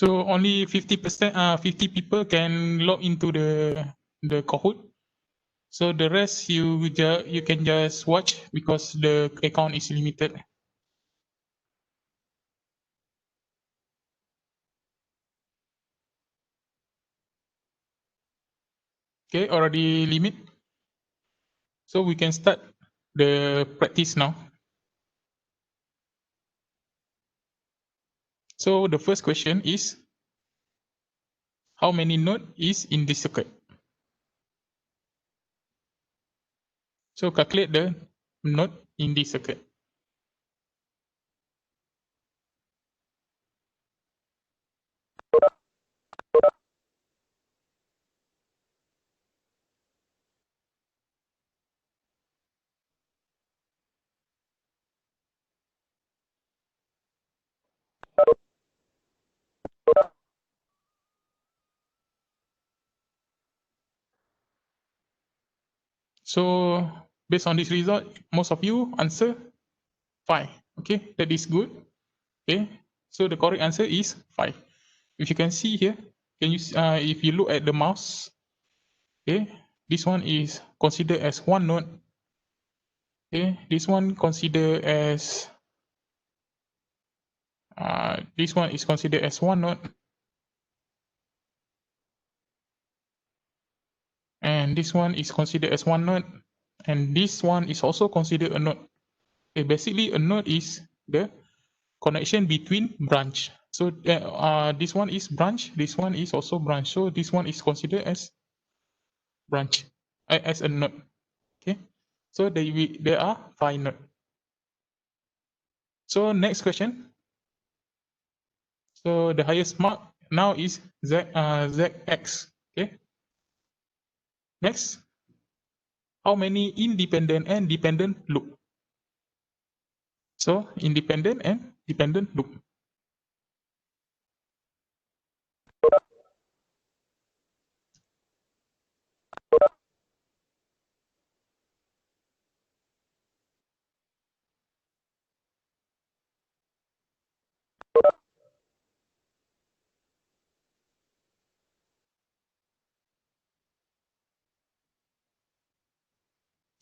So only 50%, 50 people can log into the Kahoot. So the rest you can just watch because the account is limited. Okay, already limit. So we can start the practice now. So the first question is, how many node is in this circuit? So calculate the node in this circuit. So based on this result, most of you answer 5. Okay, that is good. Okay, so the correct answer is 5. If you can see here, can you if you look at the mouse, okay, this one is considered as one node. Okay, this one considered as this one is considered as one node, and this one is considered as one node, and this one is also considered a node. Okay, basically a node is the connection between branch. So this one is branch, this one is also branch. So this one is considered as branch, as a node. Okay, so there are 5 nodes. So next question. So the highest mark now is ZX. Okay. Next, how many independent and dependent loop? So independent and dependent loop.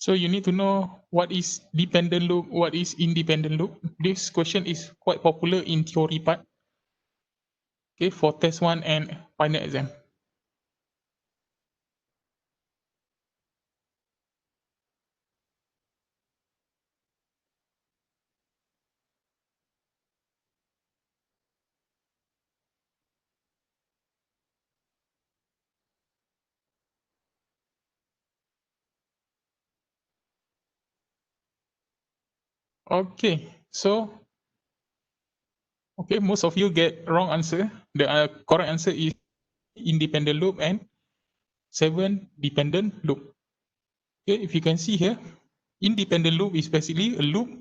So you need to know what is dependent loop, what is independent loop. This question is quite popular in theory part. Okay, for test 1 and final exam. Okay, so okay, most of you get wrong answer. The correct answer is independent loop and 7 dependent loop. Okay, if you can see here, independent loop is basically a loop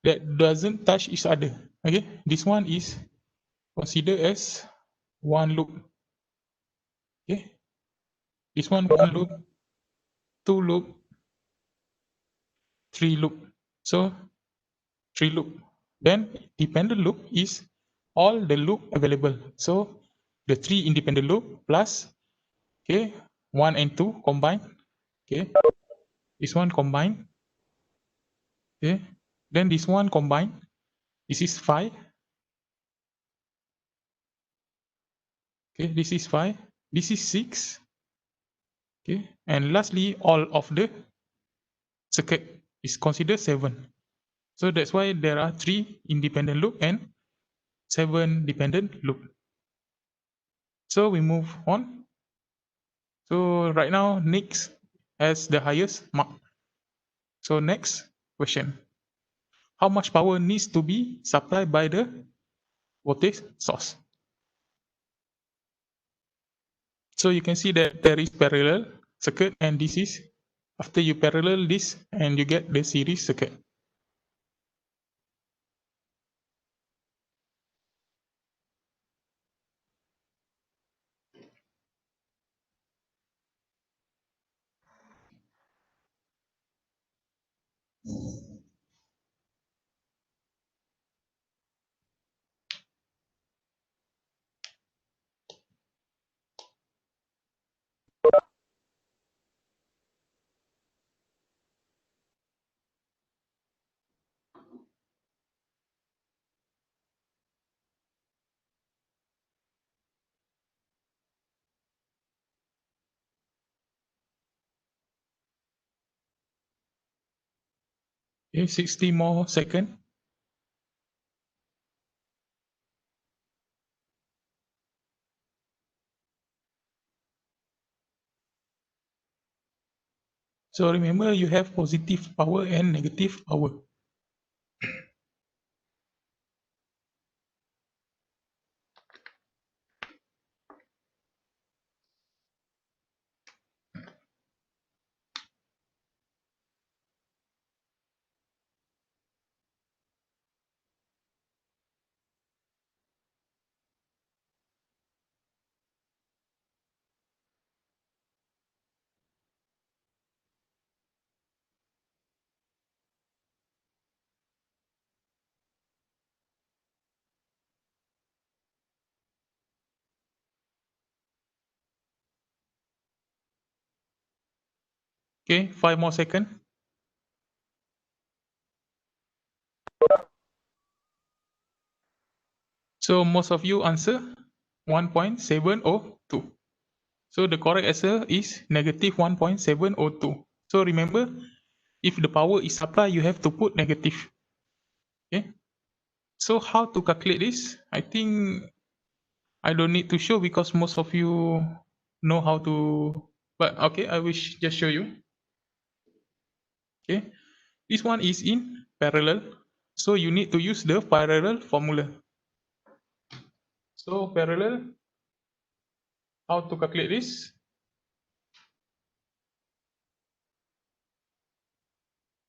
that doesn't touch each other. Okay, this one is considered as one loop. Okay, this one loop, 2 loop, 3 loop. So 3 loop. Then dependent loop is all the loop available. So the 3 independent loop plus, okay, 1 and 2 combined. Okay, this one combined. Okay, then this one combined. This is 5. Okay, this is 5. This is 6. Okay, and lastly, all of the circuit is considered 7. So that's why there are 3 independent loop and 7 dependent loop. So we move on. So right now, Nix has the highest mark. So next question. How much power needs to be supplied by the voltage source? So you can see that there is parallel circuit, and this is after you parallel this and you get the series circuit. Okay, 60 more second. So remember, you have positive power and negative power. Okay, 5 more second. So most of you answer 1.702. So the correct answer is negative 1.702. So remember, if the power is supply, you have to put negative. Okay. So how to calculate this? I think I don't need to show because most of you know how to. But okay, I will just show you. Okay. This one is in parallel. So you need to use the parallel formula. So parallel, how to calculate this?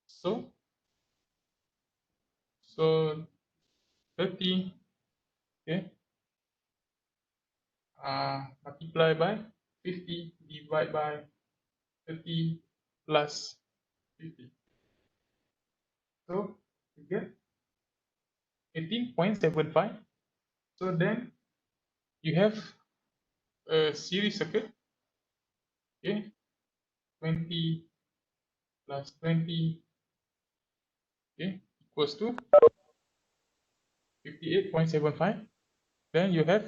So 30, okay, multiply by 50 divided by 30 plus 50. So you get 18.75. So then you have a series circuit, okay, 20 plus 20, okay, equals to 58.75. Then you have,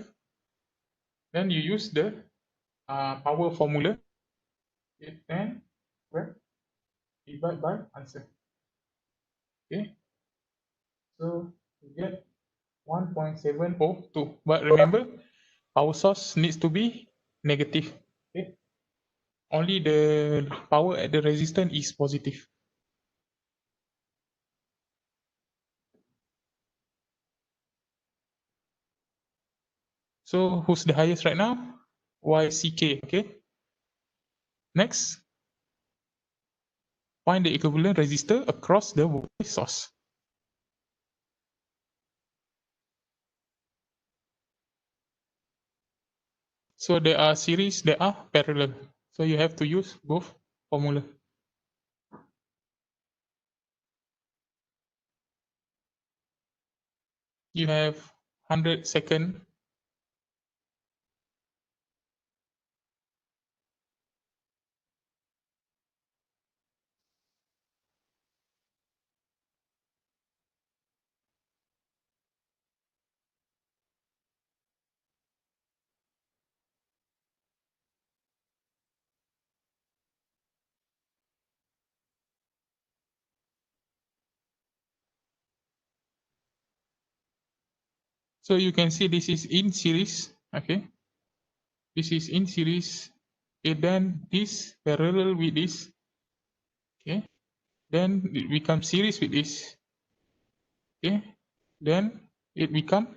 then you use the power formula, okay, 10 divided by answer. Okay, so you get 1.702. But remember, our source needs to be negative. Okay, only the power at the resistance is positive. So who's the highest right now? YCK. Okay. Next, find the equivalent resistor across the voltage source. So there are series, there are parallel. So you have to use both formula. You have 100 second. So you can see this is in series. Okay. This is in series. Okay, then this parallel with this. Okay. Then it becomes series with this. Okay. Then it become,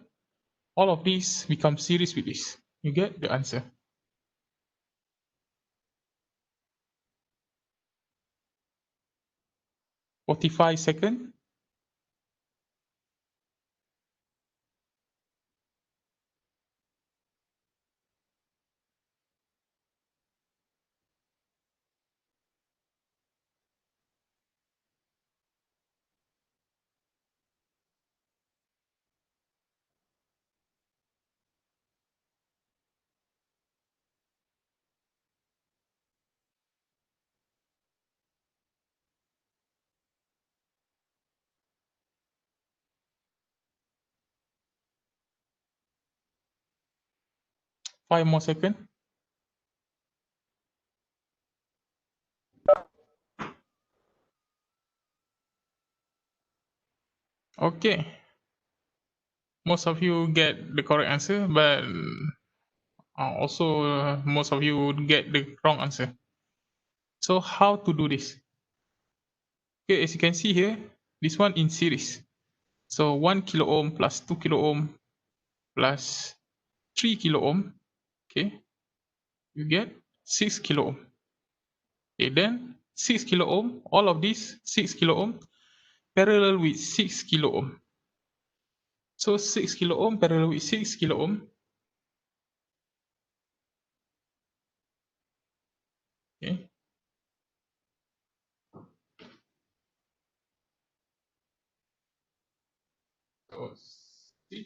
all of these become series with this. You get the answer. Forty-five second. Five more second. Okay, most of you get the correct answer, but also most of you would get the wrong answer. So how to do this? Okay, as you can see here, this one in series. So 1 kilo ohm plus 2 kilo ohm plus 3 kilo ohm, okay, you get 6 kilo ohm. Okay, then 6 kilo ohm, all of these 6 kilo ohm parallel with 6 kilo ohm. So 6 kilo ohm parallel with 6 kilo ohm. Okay. So 6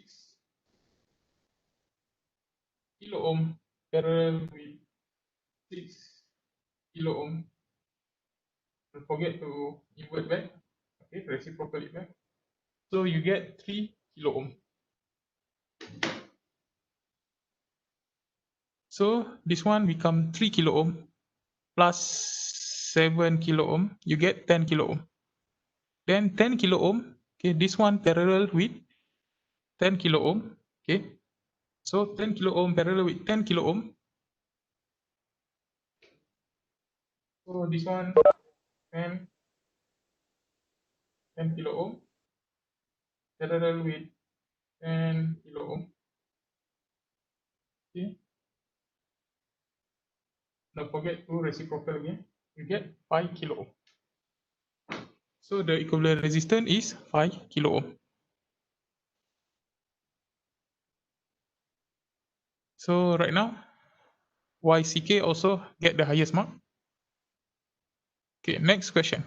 kilo ohm parallel with 6 kilo ohm. Don't forget to invert back. Okay, reciprocal it back. So you get 3 kilo ohm. So this one become 3 kilo ohm plus 7 kilo ohm, you get 10 kilo ohm. Then 10 kilo ohm, okay, this one parallel with 10 kilo ohm, okay. So 10 kilo ohm parallel with 10 kilo ohm. So this one 10, 10 kilo ohm parallel with 10 kilo ohm. Okay. Don't forget to reciprocal again. You get 5 kilo ohm. So the equivalent resistance is 5 kilo ohm. So right now, YCK also get the highest mark. Okay, next question.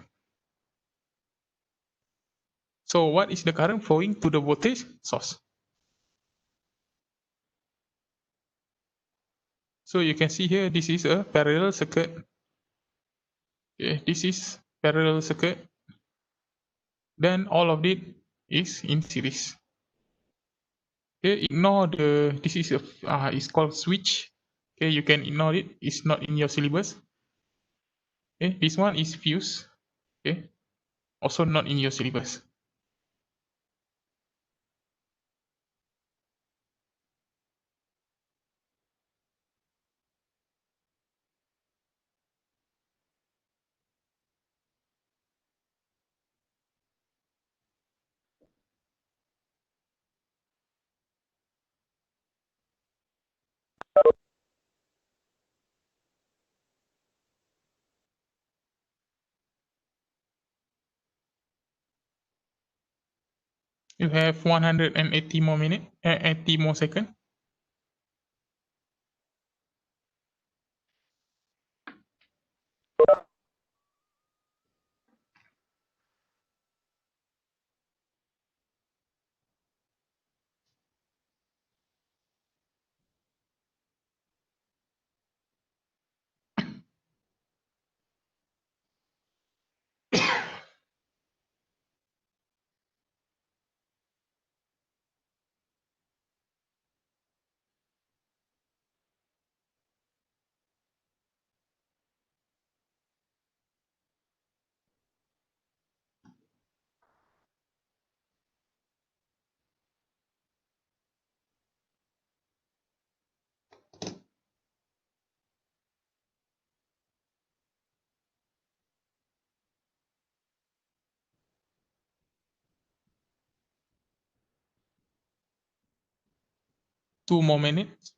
So what is the current flowing to the voltage source? So you can see here, this is a parallel circuit. Okay, this is parallel circuit. Then all of it is in series. Okay, ignore the, this is a, it's called switch. Okay, you can ignore it. It's not in your syllabus. Okay, this one is fuse. Okay, also not in your syllabus. You have 180 more minute, 80 more second. Two more minutes.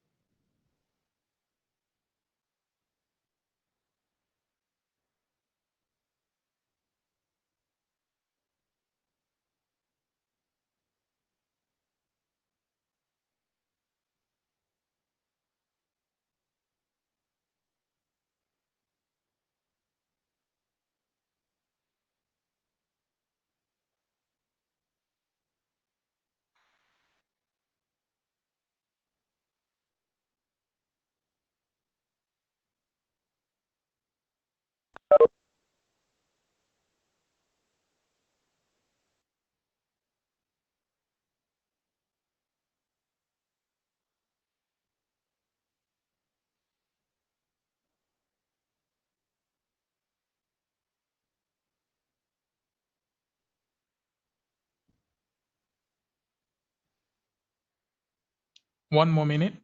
1 more minute.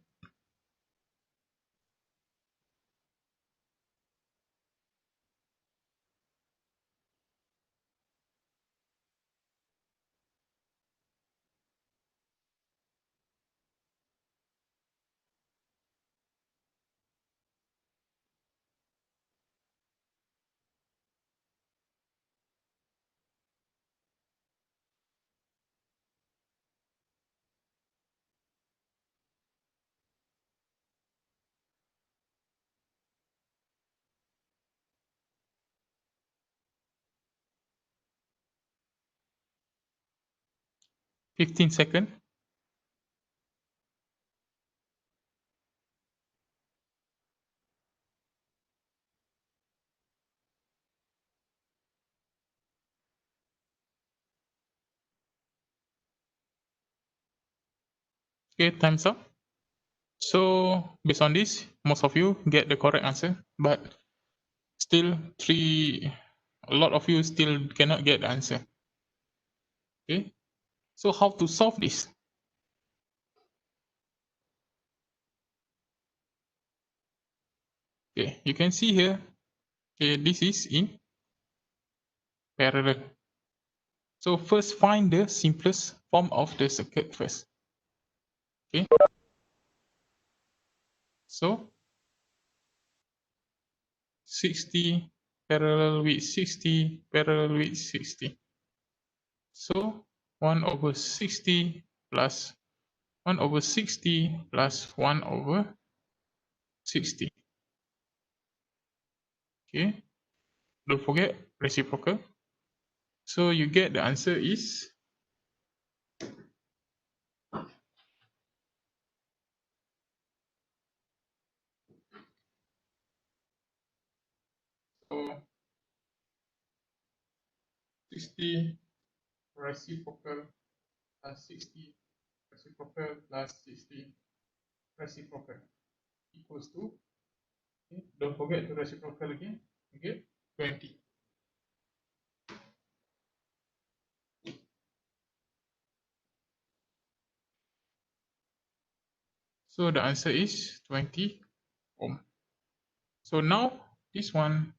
Fifteen seconds. Okay, time's up. So based on this, most of you get the correct answer, but still a lot of you still cannot get the answer. Okay, so how to solve this? Okay, you can see here, okay, this is in parallel. So first find the simplest form of the circuit first. Okay, so 60 parallel with 60 parallel with 60. So 1 over 60 plus 1 over 60 plus 1 over 60. Okay, don't forget reciprocal. So you get the answer is so 60 reciprocal plus 60 reciprocal plus 60 reciprocal equals to, okay, don't forget to reciprocal again, okay, 20. So the answer is 20 ohm. So now this one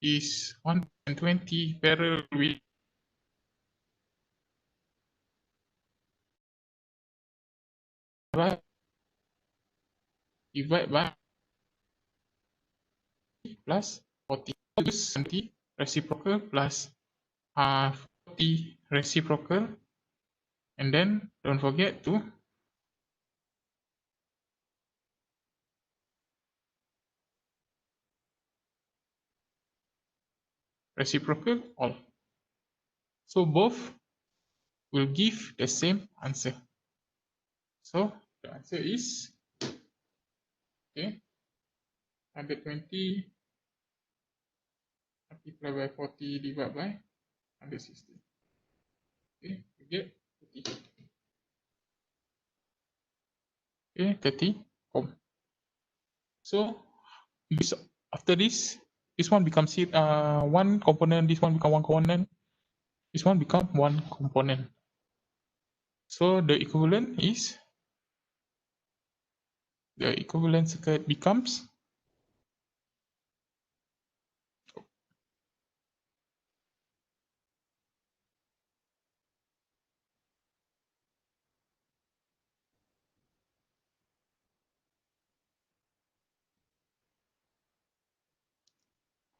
is 120 parallel with divide by plus 40. Use 70 reciprocal plus 40 reciprocal, and then don't forget to reciprocal all. So both will give the same answer. So the answer is, okay, 120 multiplied by 40 divided by 160. Okay, you get 30. Okay, 30 ohm. So this, after this one becomes one component, this one become one component, this one become one component. So the equivalent circuit becomes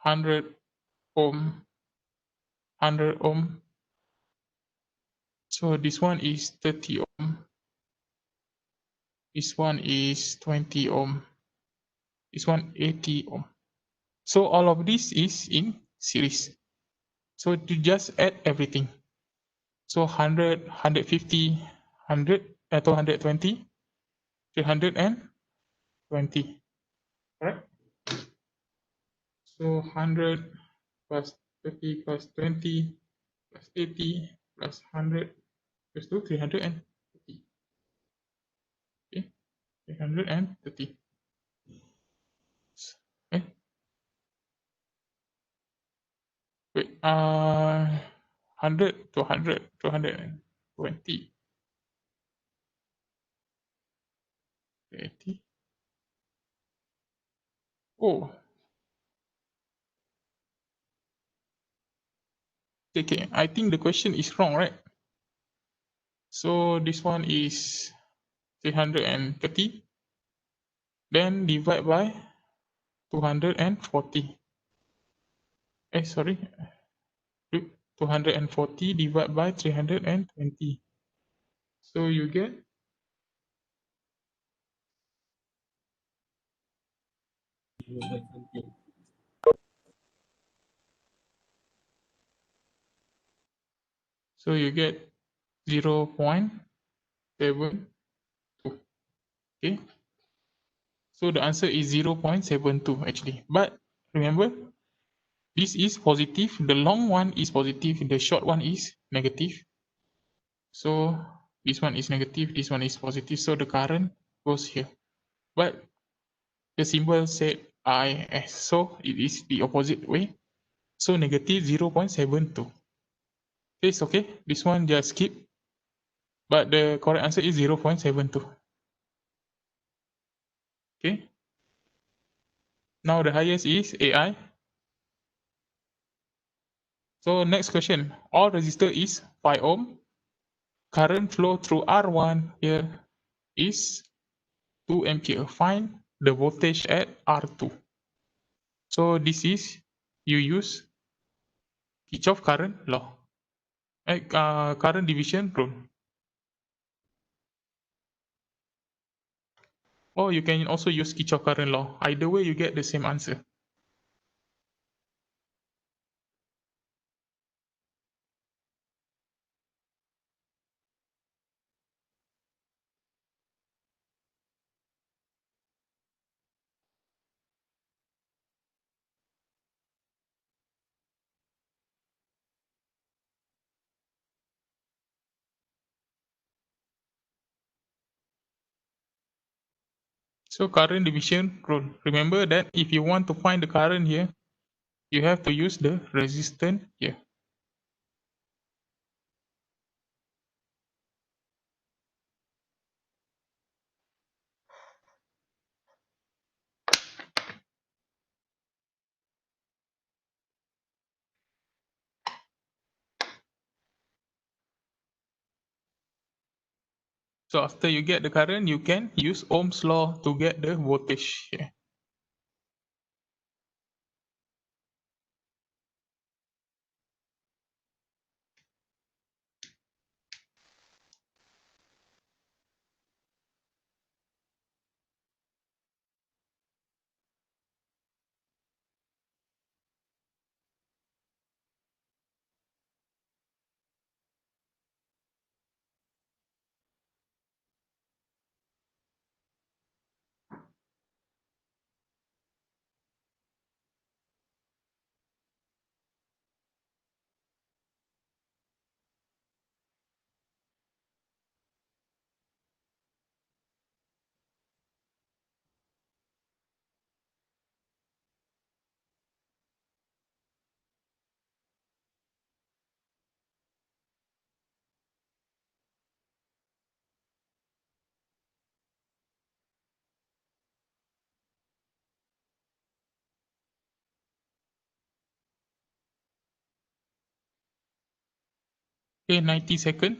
100 ohm, 100 ohm. So this one is 30 ohm. This one is 20 ohm. This one 80 ohm. So all of this is in series. So to just add everything. So 100, 150, 100 atau 120, 320. Correct? So 100 plus 30 plus 20 plus 80 plus 100 equals to 330. Okay, 330. Okay, wait, 100 to 100 to 120. 80. Oh, okay. I think the question is wrong, right? So this one is 330. Then divide by 240. Sorry. 240 divided by 320. So you get so you get 0.72. Okay. So the answer is 0.72 actually. But remember, this is positive. The long one is positive. The short one is negative. So this one is negative. This one is positive. So the current goes here. But the symbol said IS. So it is the opposite way. So negative 0.72. It's okay. This one just skip. But the correct answer is 0.72. Okay. Now the highest is AI. So next question. All resistor is 5 ohm. Current flow through R1 here is 2 ampere. Find the voltage at R2. So this is you use Kirchhoff current law. Current division rule. Or you can also use Kirchhoff current law. Either way you get the same answer. So current division rule. Remember that if you want to find the current here, you have to use the resistance here. So after you get the current, you can use Ohm's law to get the voltage here. Okay, 90 seconds.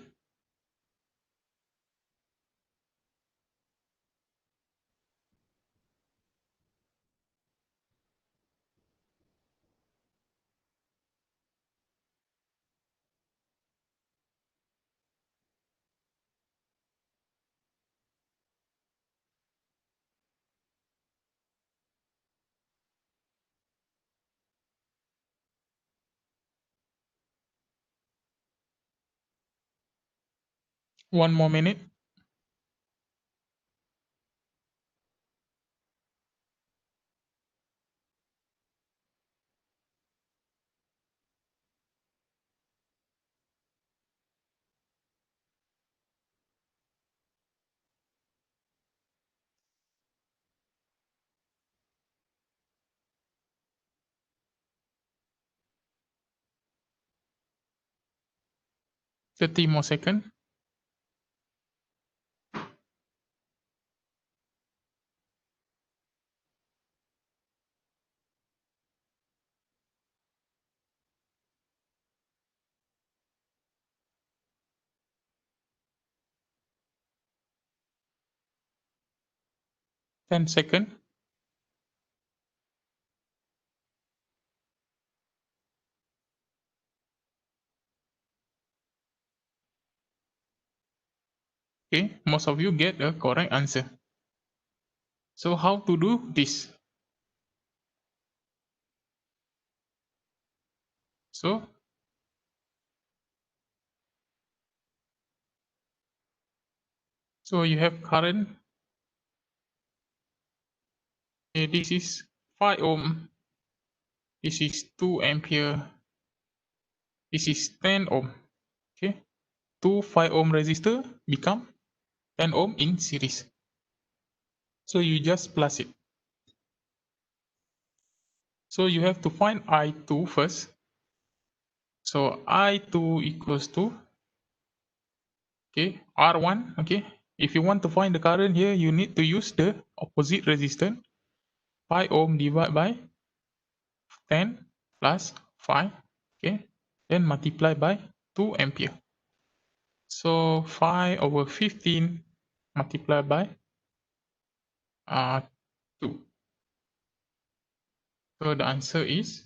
One more minute. 30 more seconds. 10 seconds. Okay, most of you get the correct answer. So how to do this? So you have current. Okay, this is 5 ohm. This is 2 ampere. This is 10 ohm. Okay, two 5 ohm resistor become 10 ohm in series. So you just plus it. So you have to find I2 first. So I2 equals to, okay, R1. Okay, if you want to find the current here, you need to use the opposite resistance. 5 ohm divided by 10 plus 5. Okay, then multiply by 2 ampere. So 5 over 15 multiplied by 2. So the answer is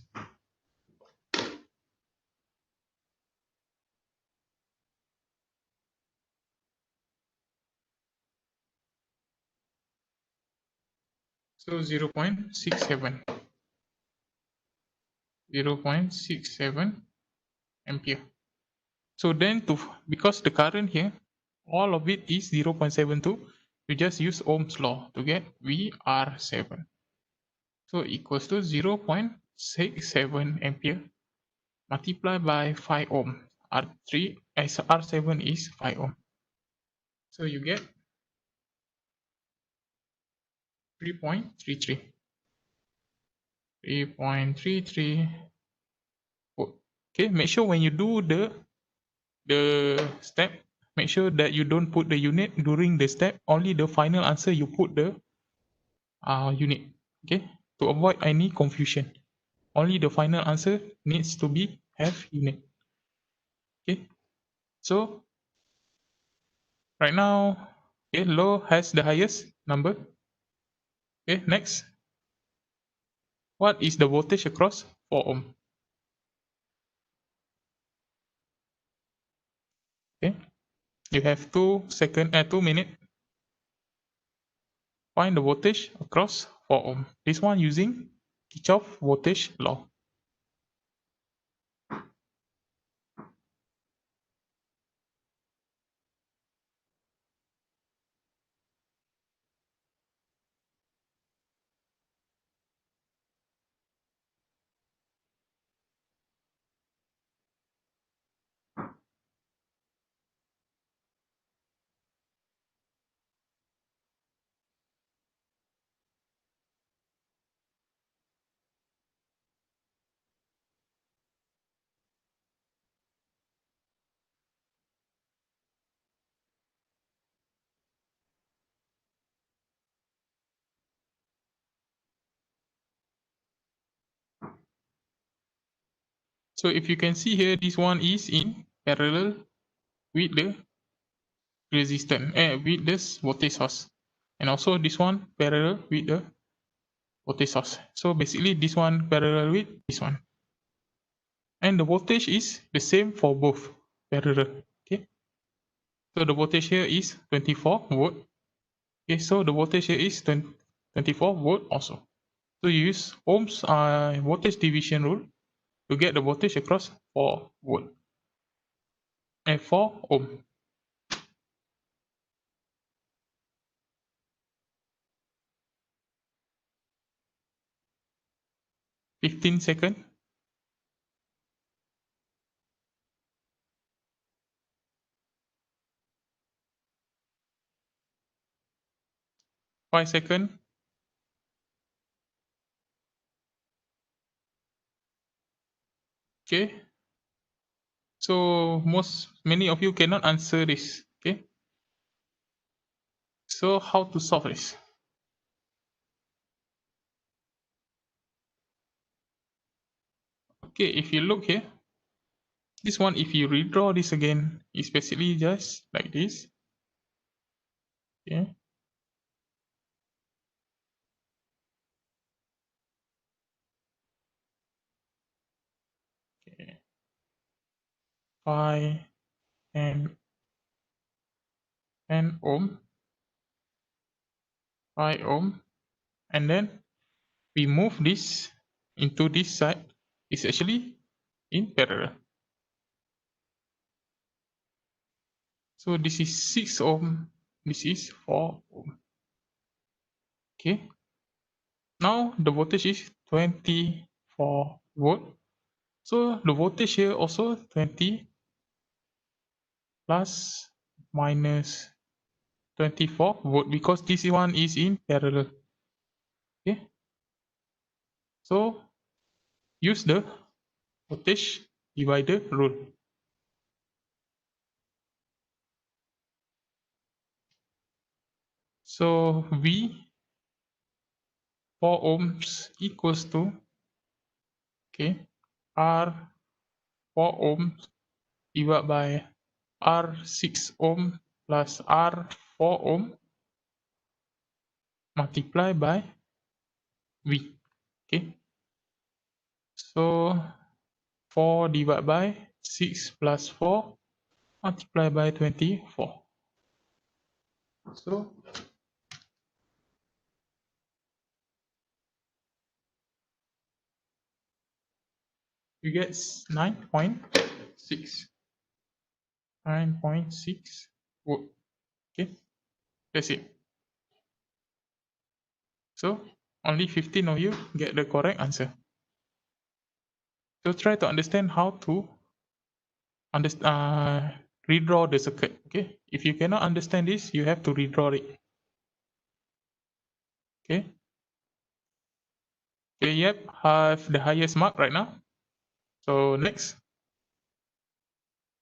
so 0.67. 0.67 ampere. So then because the current here, all of it is 0.72, you just use Ohm's law to get VR7. So equals to 0.67 ampere multiplied by 5 ohm. R3 as R7 is 5 ohm. So you get 3.33. 3.33 volt. Okay, make sure when you do the step, make sure that you don't put the unit during the step. Only the final answer you put the unit. Okay, to avoid any confusion. Only the final answer needs to be have unit. Okay, so right now, okay, low has the highest number. Okay, next, what is the voltage across 4 ohm? Okay, you have 2 minutes. Find the voltage across 4 ohm. This one using Kirchhoff voltage law. So if you can see here, this one is in parallel with the resistance, with this voltage source, and also this one parallel with the voltage source. So basically, this one parallel with this one, and the voltage is the same for both parallel. Okay, so the voltage here is 24 volt. Okay, so the voltage here is 24 volt also. So you use Ohm's voltage division rule to get the voltage across 4 volt and 4 ohm. 15 seconds. 5 seconds. Okay, so many of you cannot answer this. Okay, so how to solve this? Okay, if you look here, this one, if you redraw this again, is basically just like this. Okay, 5 and 10 ohm, 5 ohm, and then we move this into this side. It's actually in parallel. So this is 6 ohm, this is 4 ohm. Okay. Now the voltage is 24 volt. So the voltage here also 20 plus minus 24 volt because this one is in parallel. Okay. So use the voltage divider rule. So V 4 ohms equals to R 4 ohms divided by R 6 ohm plus R 4 ohm multiplied by V. Okay. So 4 divided by 6 plus 4 multiplied by 24. So you get 9.6. 9.6 volt. Okay, that's it. So only 15 of you get the correct answer. So try to understand how to redraw the circuit. Okay, if you cannot understand this, you have to redraw it. Okay. Okay, yep, have the highest mark right now. So next,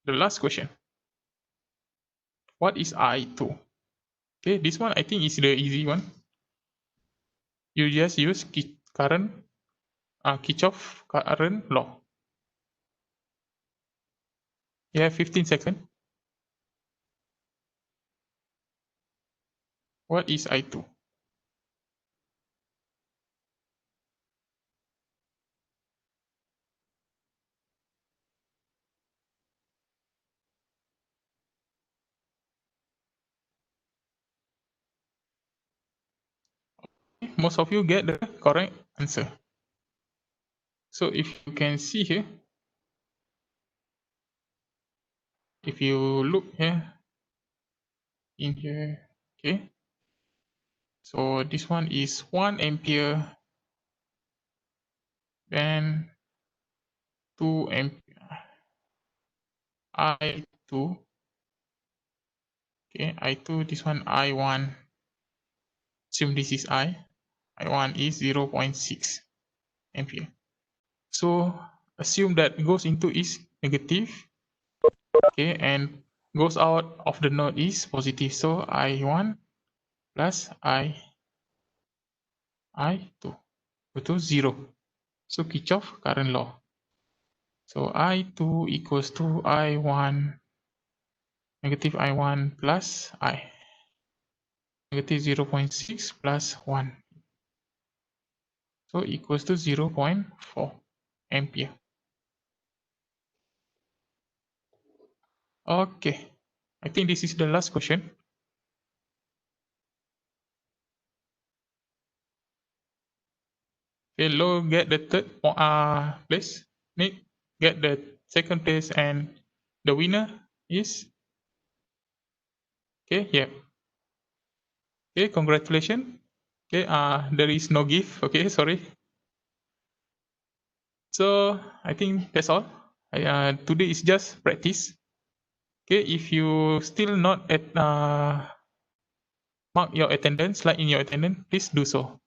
the last question. What is I2? Okay, this one I think is the easy one. You just use Kirchhoff current law. You have 15 seconds. What is I2? Most of you get the correct answer. So if you can see here, if you look here, in here, okay. So this one is 1 ampere, then 2 ampere, I2, okay, I2, this one I1, assume this is I1 is 0.6 ampere. So assume that goes into is negative, okay, and goes out of the node is positive. So I1 plus I2 equal to 0. So Kirchhoff current law. So I2 equals to I1 negative I1 plus I. Negative 0.6 plus 1. So equals to 0.4 ampere. Okay. I think this is the last question. Okay, Low get the third place. Nick get the second place, and the winner is okay. Yeah. Okay, congratulations. Okay. There is no gift. Okay, sorry. So I think that's all. Today is just practice. Okay, if you still not at mark your attendance, like in your attendance, please do so.